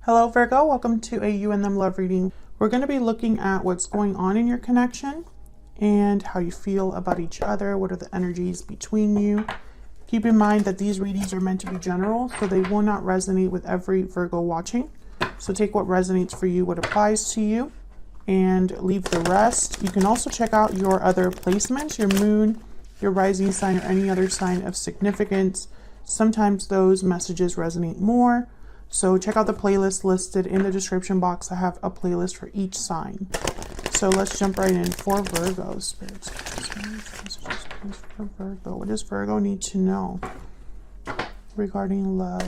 Hello Virgo, welcome to a You and Them love reading. We're going to be looking at what's going on in your connection and how you feel about each other. What are the energies between you? Keep in mind that these readings are meant to be general, so they will not resonate with every Virgo watching. So take what resonates for you, what applies to you, and leave the rest. You can also check out your other placements, your moon, your rising sign, or any other sign of significance. Sometimes those messages resonate more. So check out the playlist listed in the description box. I have a playlist for each sign. So let's jump right in for Virgo. Spirits, messages, please, for Virgo. What does Virgo need to know regarding love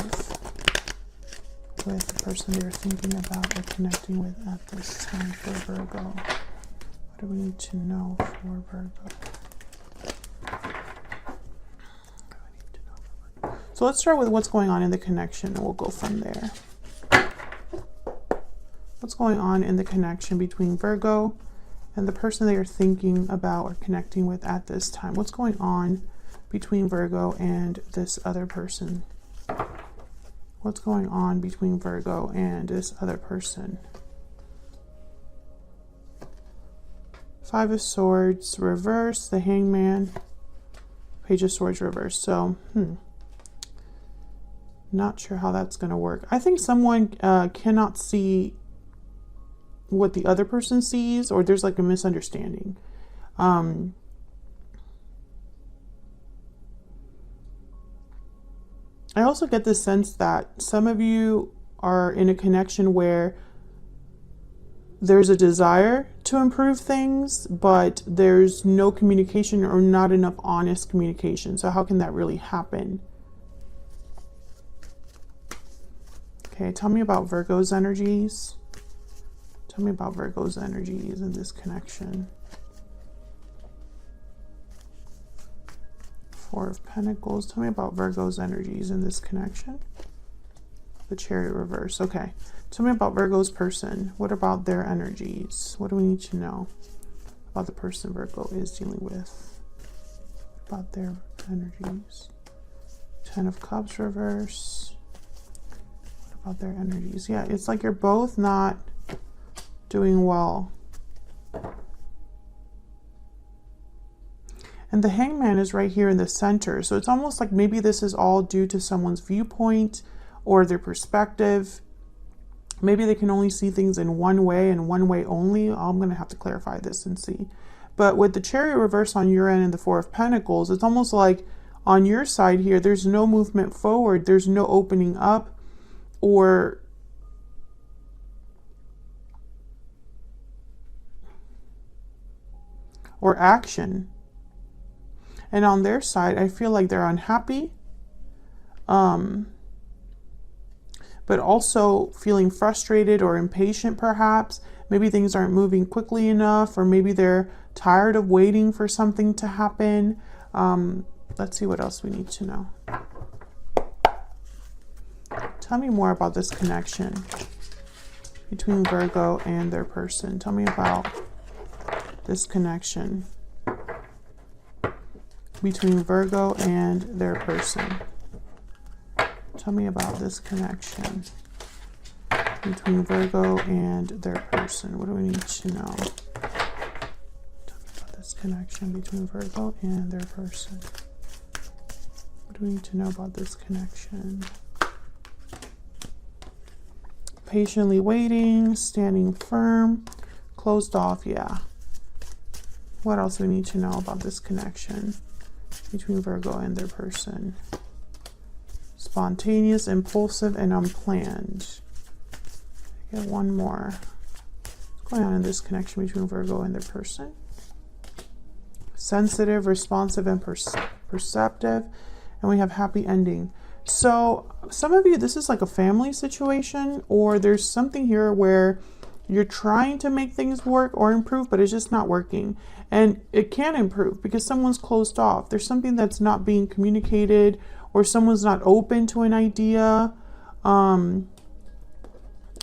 with the person they're thinking about or connecting with at this time for Virgo? What do we need to know for Virgo? So let's start with what's going on in the connection and we'll go from there. What's going on in the connection between Virgo and the person they are thinking about or connecting with at this time? What's going on between Virgo and this other person? What's going on between Virgo and this other person? Five of Swords reverse, the Hangman, Page of Swords reverse. So, not sure how that's going to work. I think someone cannot see what the other person sees, or there's like a misunderstanding. I also get the sense that some of you are in a connection where there's a desire to improve things, but there's no communication or not enough honest communication. So how can that really happen? Okay, tell me about Virgo's energies. Tell me about Virgo's energies in this connection. Four of Pentacles. Tell me about Virgo's energies in this connection. The Chariot reverse. Okay. Tell me about Virgo's person. What about their energies? What do we need to know about the person Virgo is dealing with? About their energies. Ten of Cups reverse. About their energies. Yeah, it's like you're both not doing well. And the Hangman is right here in the center. So it's almost like maybe this is all due to someone's viewpoint or their perspective. Maybe they can only see things in one way and one way only. I'm going to have to clarify this and see. But with the Chariot reverse on your end and the Four of Pentacles, it's almost like on your side here, there's no movement forward. There's no opening up or action. And on their side, I feel like they're unhappy, but also feeling frustrated or impatient perhaps. Maybe things aren't moving quickly enough, or maybe they're tired of waiting for something to happen. Let's see what else we need to know. Tell me more about this connection between Virgo and their person. Tell me about this connection between Virgo and their person. Tell me about this connection between Virgo and their person. What do we need to know? Tell me about this connection between Virgo and their person. What do we need to know about this connection? Patiently waiting, standing firm, closed off, yeah. What else do we need to know about this connection between Virgo and their person? Spontaneous, impulsive, and unplanned. I get one more. What's going on in this connection between Virgo and their person? Sensitive, responsive, and perceptive. And we have happy ending. So some of you, this is like a family situation, or there's something here where you're trying to make things work or improve, but it's just not working. And it can improve because someone's closed off. There's something that's not being communicated, or someone's not open to an idea.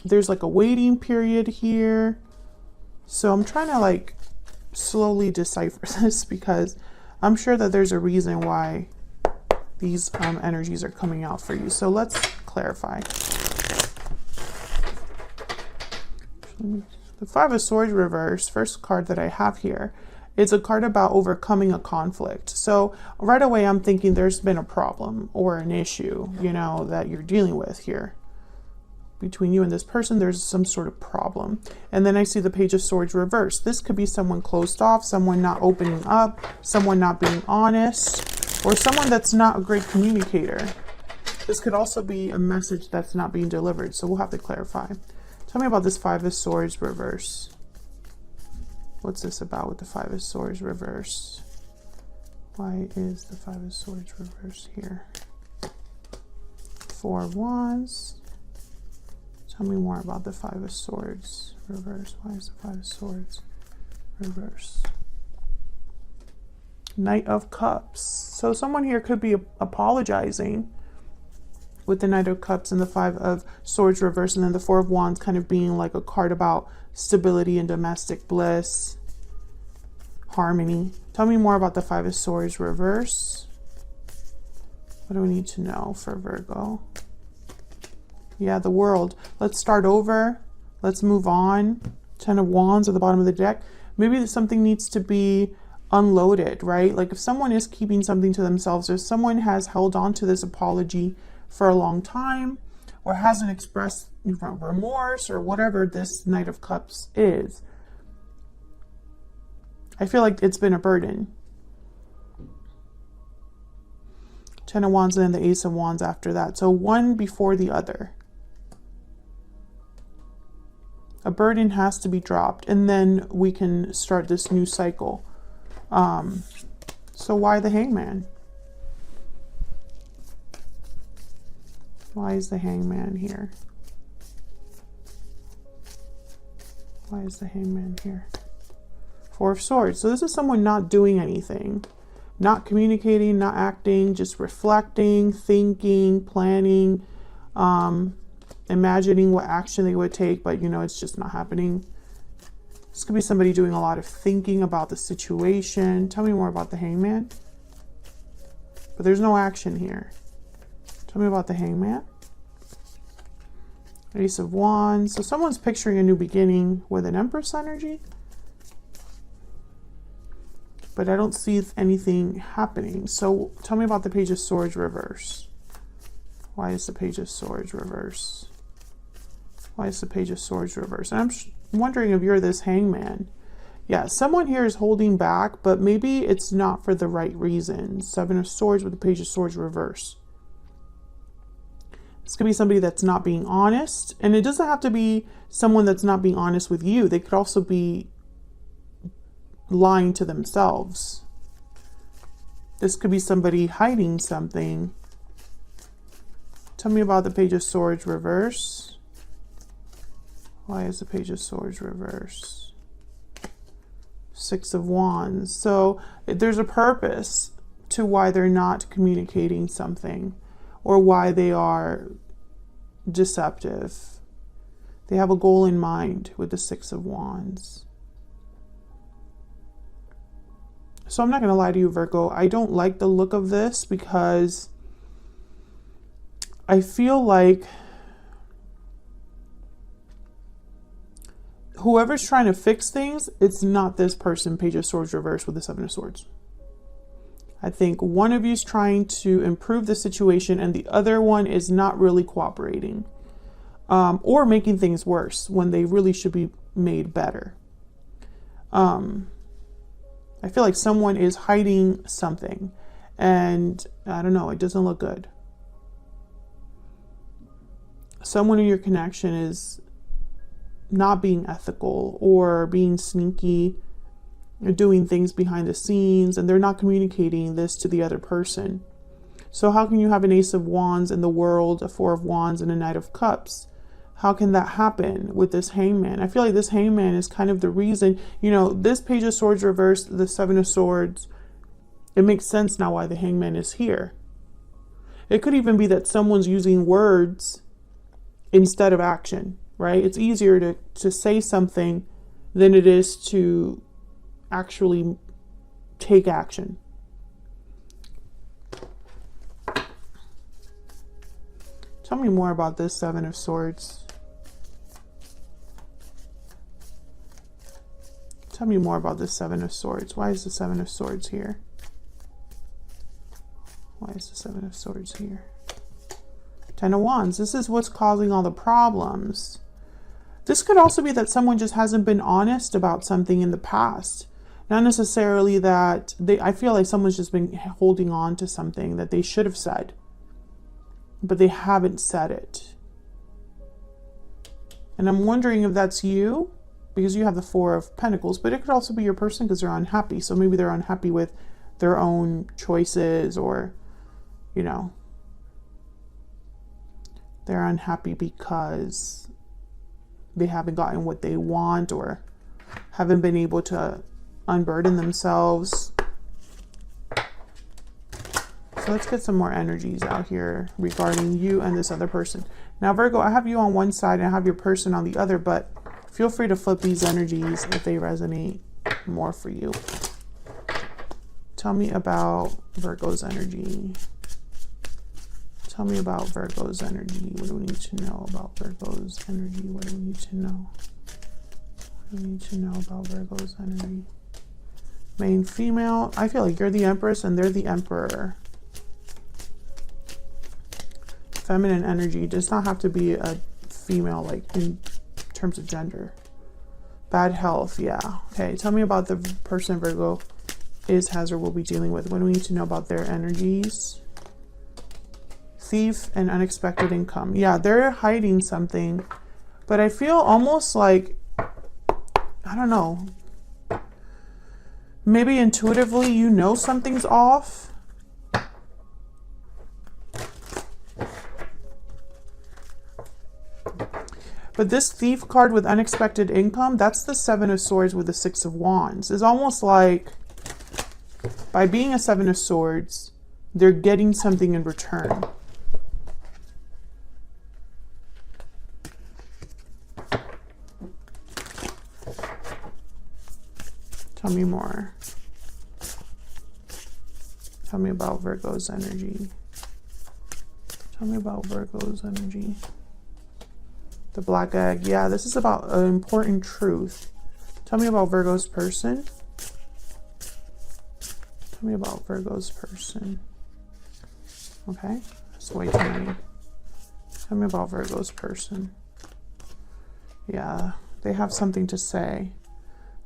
There's like a waiting period here. So I'm trying to like slowly decipher this because I'm sure that there's a reason why these energies are coming out for you. So let's clarify. The Five of Swords reverse, first card that I have here, it's a card about overcoming a conflict. So right away I'm thinking there's been a problem or an issue, you know, that you're dealing with here. Between you and this person, there's some sort of problem. And then I see the Page of Swords reverse. This could be someone closed off, someone not opening up, someone not being honest, or someone that's not a great communicator. This could also be a message that's not being delivered, so we'll have to clarify. Tell me about this Five of Swords reverse. What's this about with the Five of Swords reverse? Why is the Five of Swords reverse here? Four of Wands. Tell me more about the Five of Swords reverse. Why is the Five of Swords reverse? Knight of Cups. So someone here could be apologizing with the Knight of Cups and the Five of Swords reverse, and then the Four of Wands kind of being like a card about stability and domestic bliss, harmony. Tell me more about the Five of Swords reverse. What do we need to know for Virgo? Yeah, the World. Let's start over. Let's move on. Ten of Wands at the bottom of the deck. Maybe something needs to be unloaded, right? Like if someone is keeping something to themselves, or someone has held on to this apology for a long time, or hasn't expressed remorse, or whatever this Knight of Cups is. I feel like it's been a burden. Ten of Wands and then the Ace of Wands after that. So one before the other. A burden has to be dropped, and then we can start this new cycle. So why the Hangman? Why is the Hangman here? Why is the Hangman here? Four of Swords. So this is someone not doing anything, not communicating, not acting, just reflecting, thinking, planning, imagining what action they would take, but you know, it's just not happening. This could be somebody doing a lot of thinking about the situation. Tell me more about the Hangman. But there's no action here. Tell me about the Hangman. Ace of Wands. So someone's picturing a new beginning with an Empress energy. But I don't see anything happening. So tell me about the Page of Swords reverse. Why is the Page of Swords reverse? Why is the Page of Swords reverse? And I'm wondering if you're this Hangman. Yeah, someone here is holding back, but maybe it's not for the right reasons. Seven of Swords with the Page of Swords reverse. This could be somebody that's not being honest. And it doesn't have to be someone that's not being honest with you. They could also be lying to themselves. This could be somebody hiding something. Tell me about the Page of Swords reverse. Why is the Page of Swords reverse? Six of Wands. So there's a purpose to why they're not communicating something, or why they are deceptive. They have a goal in mind with the Six of Wands. So I'm not going to lie to you, Virgo. I don't like the look of this, because I feel like whoever's trying to fix things, it's not this person, Page of Swords reverse with the Seven of Swords. I think one of you is trying to improve the situation, and the other one is not really cooperating, or making things worse when they really should be made better. I feel like someone is hiding something, and I don't know, it doesn't look good. Someone in your connection is not being ethical, or being sneaky, or doing things behind the scenes, and they're not communicating this to the other person. So how can you have an Ace of Wands in the World, a Four of Wands, and a Knight of Cups? How can that happen with this Hangman? I feel like this Hangman is kind of the reason, you know, this Page of Swords reversed, the Seven of Swords. It makes sense now why the Hangman is here. It could even be that someone's using words instead of action, right? It's easier to say something than it is to actually take action. Tell me more about this Seven of Swords. Tell me more about the Seven of Swords. Why is the Seven of Swords here? Why is the Seven of Swords here? Ten of Wands. This is what's causing all the problems. This could also be that someone just hasn't been honest about something in the past. Not necessarily that I feel like someone's just been holding on to something that they should have said, but they haven't said it. And I'm wondering if that's you, because you have the Four of Pentacles, but it could also be your person because they're unhappy. So maybe they're unhappy with their own choices, or, you know, they're unhappy because they haven't gotten what they want or haven't been able to unburden themselves. So let's get some more energies out here regarding you and this other person. Now, Virgo, I have you on one side and I have your person on the other, but feel free to flip these energies if they resonate more for you. Tell me about Virgo's energy. Tell me about Virgo's energy. What do we need to know about Virgo's energy? What do we need to know? What do we need to know about Virgo's energy? Main female. I feel like you're the Empress and they're the Emperor. Feminine energy does not have to be a female, like in terms of gender. Bad health. Yeah. Okay. Tell me about the person Virgo is, has, or will be dealing with. What do we need to know about their energies? Thief and unexpected income. Yeah, they're hiding something, but I feel almost like, I don't know, maybe intuitively you know something's off. But this Thief card with unexpected income, that's the Seven of Swords with the Six of Wands. It's almost like by being a Seven of Swords, they're getting something in return. Tell me more. Tell me about Virgo's energy. Tell me about Virgo's energy. The Black Egg. Yeah, this is about an important truth. Tell me about Virgo's person. Tell me about Virgo's person. Okay, that's way too many. Tell me about Virgo's person. Yeah, they have something to say.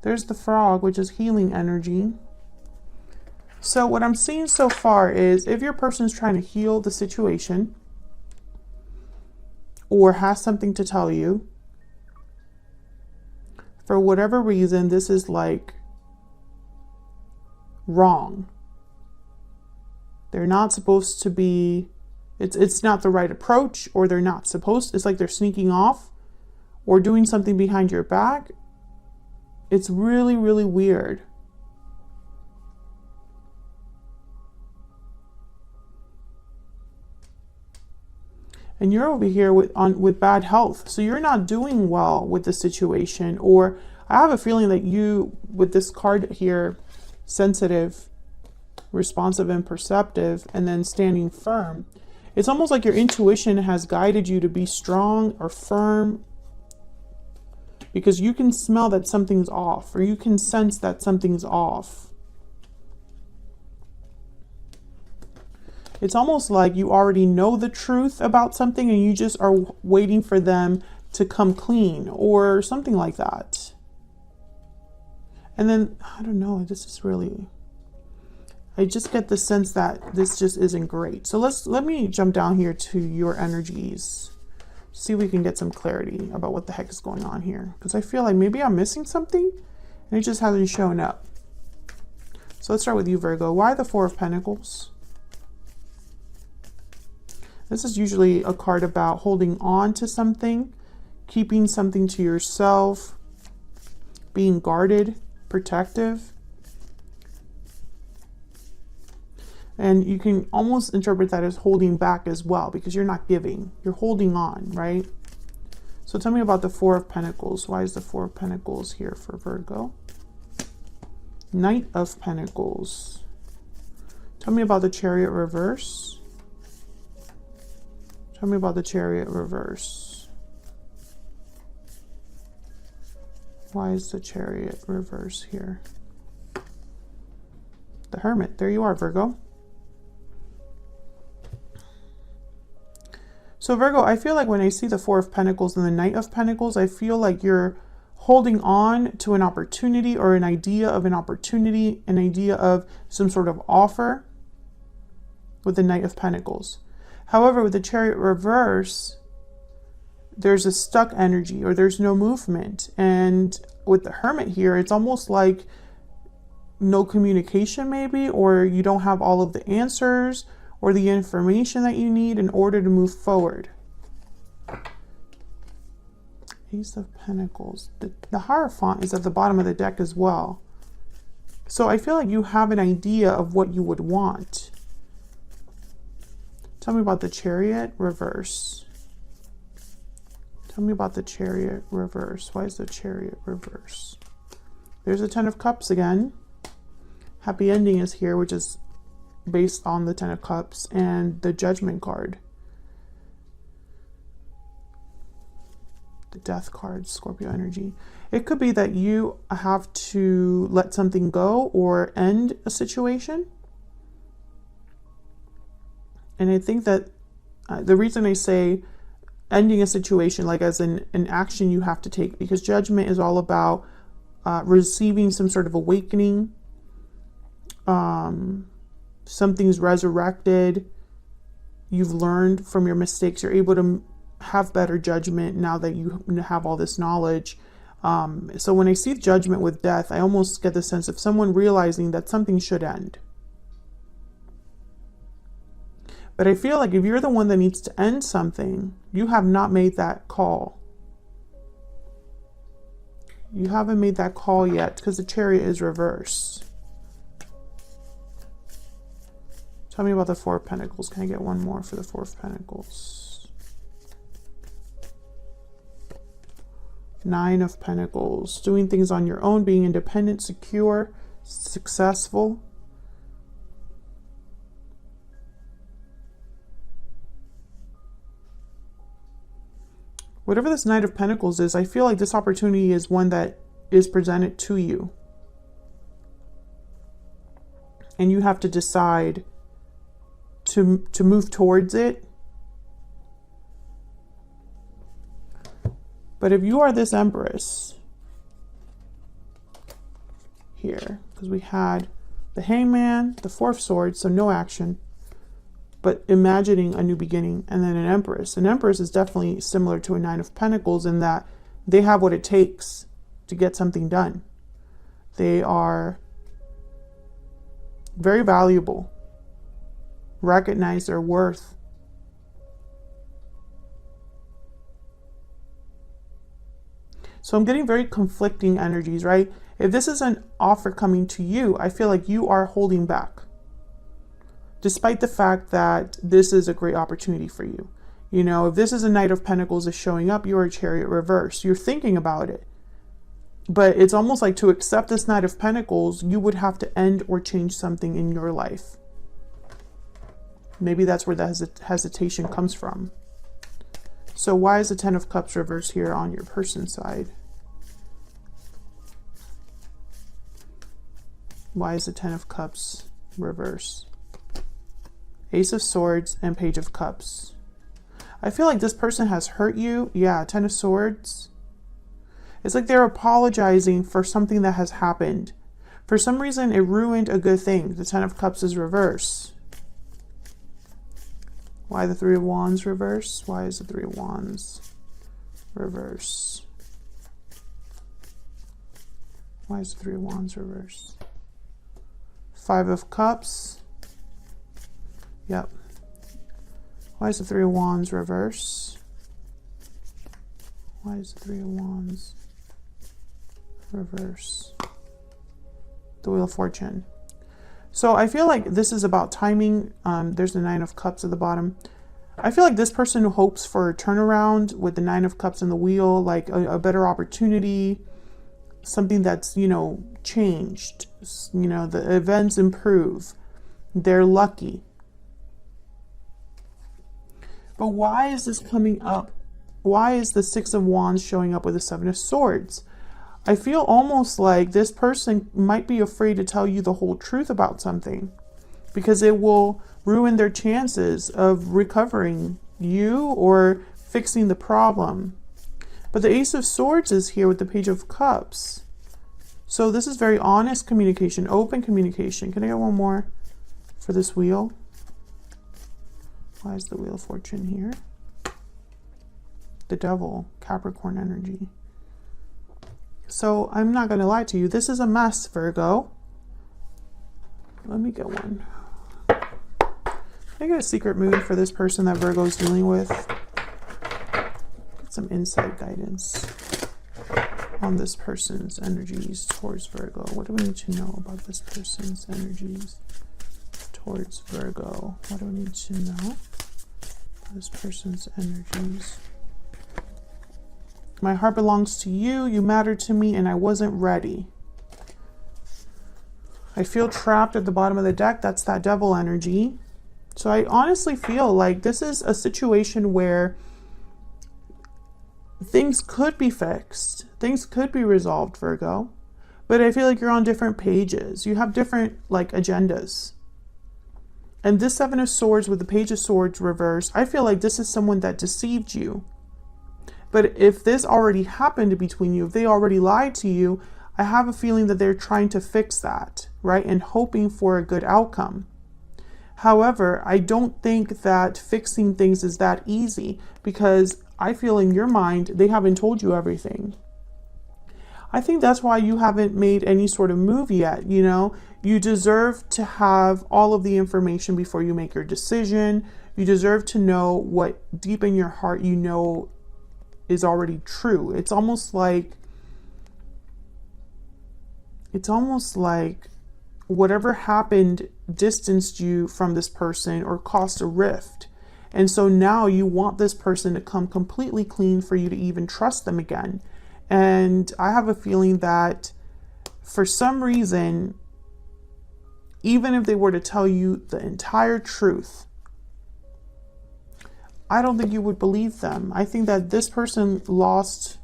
There's the Frog, which is healing energy. So what I'm seeing so far is if your person's trying to heal the situation or has something to tell you, for whatever reason, this is like wrong. They're not supposed to be, it's not the right approach, or they're not supposed, it's like they're sneaking off or doing something behind your back. It's really, really weird. And you're over here with bad health. So you're not doing well with the situation. Or I have a feeling that you, with this card here, sensitive, responsive, and perceptive, and then standing firm. It's almost like your intuition has guided you to be strong or firm, because you can smell that something's off, or you can sense that something's off. It's almost like you already know the truth about something and you just are waiting for them to come clean or something like that. And then, I don't know, this is really, I just get the sense that this just isn't great. So let me jump down here to your energies. See if we can get some clarity about what the heck is going on here. Because I feel like maybe I'm missing something and it just hasn't shown up. So let's start with you, Virgo. Why the Four of Pentacles? This is usually a card about holding on to something, keeping something to yourself, being guarded, protective. And you can almost interpret that as holding back as well, because you're not giving, you're holding on, right? So tell me about the Four of Pentacles. Why is the Four of Pentacles here for Virgo? Knight of Pentacles. Tell me about the Chariot reverse. Tell me about the Chariot reverse. Why is the Chariot reverse here? The Hermit. There you are, Virgo. So Virgo, I feel like when I see the Four of Pentacles and the Knight of Pentacles, I feel like you're holding on to an opportunity or an idea of an opportunity, an idea of some sort of offer with the Knight of Pentacles. However, with the Chariot reverse, there's a stuck energy or there's no movement. And with the Hermit here, it's almost like no communication maybe, or you don't have all of the answers or the information that you need in order to move forward. Ace of Pentacles. The Hierophant is at the bottom of the deck as well. So I feel like you have an idea of what you would want. Tell me about the Chariot reverse. Tell me about the Chariot reverse. Why is the Chariot reverse? There's a Ten of Cups again. Happy ending is here, which is based on the Ten of Cups, and the Judgment card. The Death card, Scorpio energy. It could be that you have to let something go or end a situation. And I think that the reason I say ending a situation, like as an action you have to take, because Judgment is all about receiving some sort of awakening. Something's resurrected. You've learned from your mistakes. You're able to have better judgment now that you have all this knowledge. So when I see Judgment with death, I almost get the sense of someone realizing that something should end. But I feel like if you're the one that needs to end something, you have not made that call. You haven't made that call yet because the Chariot is reverse. Tell me about the Four of Pentacles. Can I get one more for the Four of Pentacles? Nine of Pentacles. Doing things on your own, being independent, secure, successful. Whatever this Knight of Pentacles is, I feel like this opportunity is one that is presented to you. And you have to decide to move towards it. But if you are this Empress here, because we had the Hangman, the Four of Swords, so no action, but imagining a new beginning, and then an Empress. An Empress is definitely similar to a Nine of Pentacles in that they have what it takes to get something done. They are very valuable. Recognize their worth. So I'm getting very conflicting energies, right? If this is an offer coming to you, I feel like you are holding back. Despite the fact that this is a great opportunity for you. You know, if this is a Knight of Pentacles is showing up, you're a Chariot reverse. You're thinking about it. But it's almost like to accept this Knight of Pentacles, you would have to end or change something in your life. Maybe that's where the hesitation comes from. So why is the Ten of Cups reverse here on your person's side? Why is the Ten of Cups reverse? Ace of Swords and Page of Cups. I feel like this person has hurt you. Yeah, Ten of Swords. It's like they're apologizing for something that has happened. For some reason, it ruined a good thing. The Ten of Cups is reverse. Why the Three of Wands reverse? Why is the Three of Wands reverse? Why is the Three of Wands reverse? Five of Cups. Yep. Why is the Three of Wands reverse? Why is the Three of Wands reverse? The Wheel of Fortune. So I feel like this is about timing. There's the Nine of Cups at the bottom. I feel like this person hopes for a turnaround with the Nine of Cups and the Wheel, like a better opportunity, something that's, you know, changed. You know, the events improve. They're lucky. But why is this coming up? Why is the Six of Wands showing up with the Seven of Swords? I feel almost like this person might be afraid to tell you the whole truth about something because it will ruin their chances of recovering you or fixing the problem. But the Ace of Swords is here with the Page of Cups. So this is very honest communication, open communication. Can I get one more for this wheel? Why is the Wheel of Fortune here? The Devil, Capricorn energy. So I'm not going to lie to you. This is a mess, Virgo. Let me get one. Can I get a secret mood for this person that Virgo is dealing with? Get some insight guidance on this person's energies towards Virgo. What do we need to know about this person's energies towards Virgo? What do we need to know about this person's energies? My heart belongs to you. You matter to me, and I wasn't ready. I feel trapped at the bottom of the deck. That's that Devil energy. So I honestly feel like this is a situation where things could be fixed. Things could be resolved, Virgo. But I feel like you're on different pages. You have different agendas. And this Seven of Swords with the Page of Swords reversed, I feel like this is someone that deceived you. But if this already happened between you, if they already lied to you, I have a feeling that they're trying to fix that, right? And hoping for a good outcome. However, I don't think that fixing things is that easy because I feel in your mind, they haven't told you everything. I think that's why you haven't made any sort of move yet. You know, you deserve to have all of the information before you make your decision. You deserve to know what deep in your heart you know is already true. It's almost like whatever happened distanced you from this person or caused a rift. And so now you want this person to come completely clean for you to even trust them again. And I have a feeling that for some reason, even if they were to tell you the entire truth, I don't think you would believe them. I think that this person lost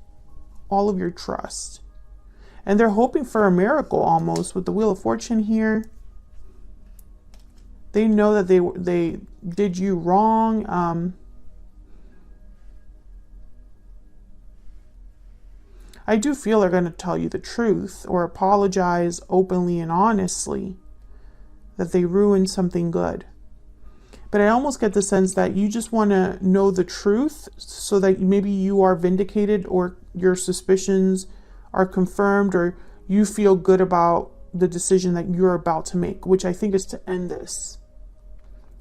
all of your trust. And they're hoping for a miracle almost with the Wheel of Fortune here. They know that they did you wrong. I do feel they're going to tell you the truth or apologize openly and honestly that they ruined something good. But I almost get the sense that you just want to know the truth so that maybe you are vindicated or your suspicions are confirmed or you feel good about the decision that you're about to make, which I think is to end this.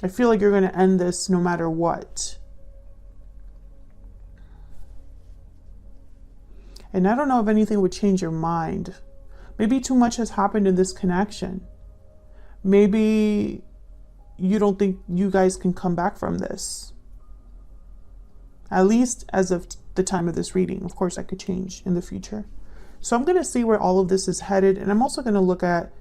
I feel like you're going to end this no matter what. And I don't know if anything would change your mind. Maybe too much has happened in this connection. Maybe you don't think you guys can come back from this. At least as of the time of this reading. Of course, that could change in the future. So I'm going to see where all of this is headed. And I'm also going to look at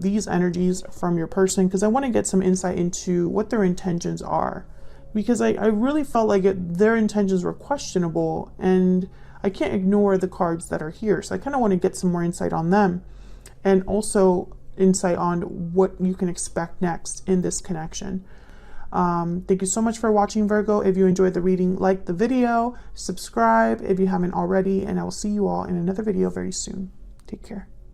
these energies from your person because I want to get some insight into what their intentions are. Because I really felt like their intentions were questionable and I can't ignore the cards that are here. So I kind of want to get some more insight on them and also insight on what you can expect next in this connection. Thank you so much for watching, Virgo. If you enjoyed the reading, like the video, subscribe if you haven't already, and I will see you all in another video very soon. Take care.